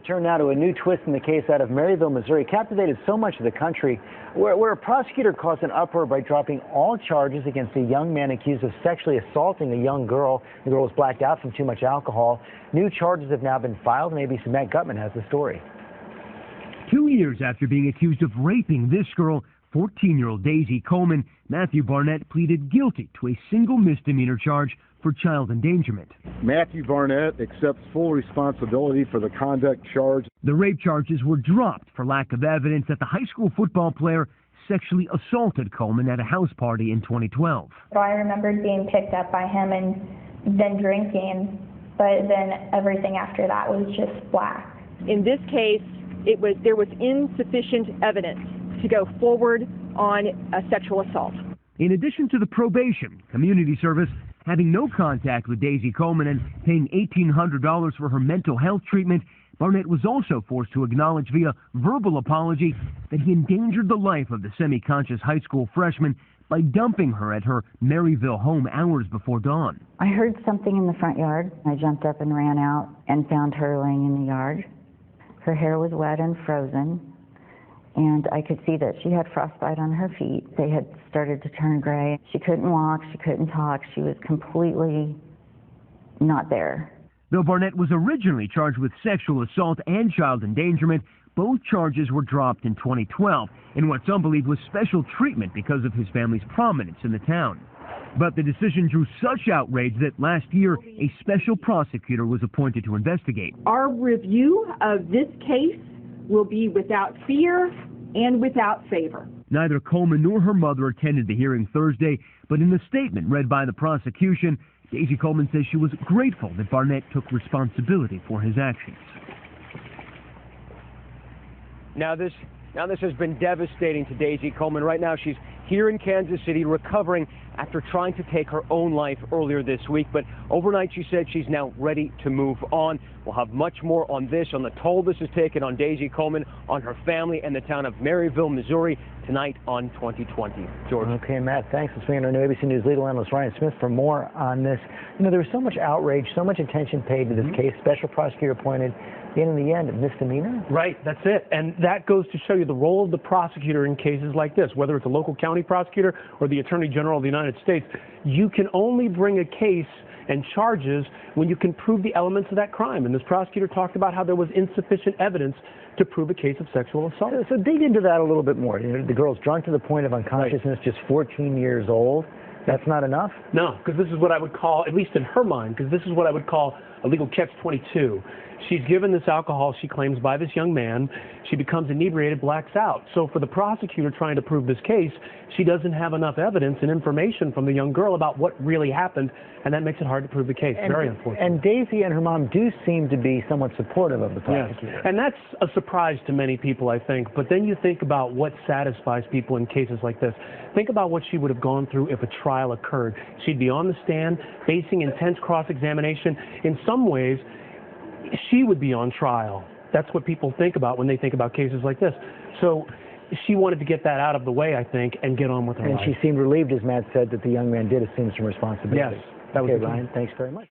Turn now to a new twist in the case out of Maryville, Missouri, captivated so much of the country, where a prosecutor caused an uproar by dropping all charges against a young man accused of sexually assaulting a young girl. The girl was blacked out from too much alcohol. New charges have now been filed, and ABC's Matt Gutman has the story. 2 years after being accused of raping this girl, 14-year-old Daisy Coleman, Matthew Barnett pleaded guilty to a single misdemeanor charge for child endangerment. Matthew Barnett accepts full responsibility for the conduct charged. The rape charges were dropped for lack of evidence that the high school football player sexually assaulted Coleman at a house party in 2012. So I remembered being picked up by him and then drinking, but then everything after that was just black. In this case, there was insufficient evidence to go forward on a sexual assault. In addition to the probation, community service having no contact with Daisy Coleman and paying $1,800 for her mental health treatment, Barnett was also forced to acknowledge via verbal apology that he endangered the life of the semi-conscious high school freshman by dumping her at her Maryville home hours before dawn. I heard something in the front yard. I jumped up and ran out and found her laying in the yard. Her hair was wet and frozen, and I could see that she had frostbite on her feet. They had started to turn gray. She couldn't walk, she couldn't talk, she was completely not there. Though Barnett was originally charged with sexual assault and child endangerment, both charges were dropped in 2012 in what some believe was special treatment because of his family's prominence in the town. But the decision drew such outrage that last year a special prosecutor was appointed to investigate. Our review of this case will be without fear and without favor. Neither Coleman nor her mother attended the hearing Thursday, but in the statement read by the prosecution, Daisy Coleman says she was grateful that Barnett took responsibility for his actions. Now this has been devastating to Daisy Coleman. Right now she's here in Kansas City recovering after trying to take her own life earlier this week. But overnight she said she's now ready to move on. We'll have much more on this, on the toll this has taken on Daisy Coleman, on her family, and the town of Maryville, Missouri, tonight on 2020. George. Okay, Matt, thanks. Let's bring in our new ABC News legal analyst, Ryan Smith, for more on this. You know, there was so much outrage, so much attention paid to this case. Special prosecutor appointed. In the end, misdemeanor? Right, that's it. And that goes to show you the role of the prosecutor in cases like this, whether it's a local county prosecutor or the Attorney General of the United States. You can only bring a case and charges when you can prove the elements of that crime. And this prosecutor talked about how there was insufficient evidence to prove a case of sexual assault. So dig into that a little bit more. You know, the girl's drunk to the point of unconsciousness, just 14 years old. That's not enough? No, because this is what I would call, at least in her mind, because this is what I would call a legal catch-22. She's given this alcohol, she claims, by this young man. She becomes inebriated, blacks out. So for the prosecutor trying to prove this case, she doesn't have enough evidence and information from the young girl about what really happened, and that makes it hard to prove the case. Very unfortunate. And Daisy and her mom do seem to be somewhat supportive of the prosecutor. Yes. And that's a surprise to many people, I think. But then you think about what satisfies people in cases like this. Think about what she would have gone through if a trial occurred. She'd be on the stand, facing intense cross-examination. In some ways, she would be on trial. That's what people think about when they think about cases like this. So she wanted to get that out of the way, I think, and get on with her life. And she seemed relieved, as Matt said, that the young man did assume some responsibility. Yes, that was okay, Ryan, thanks very much.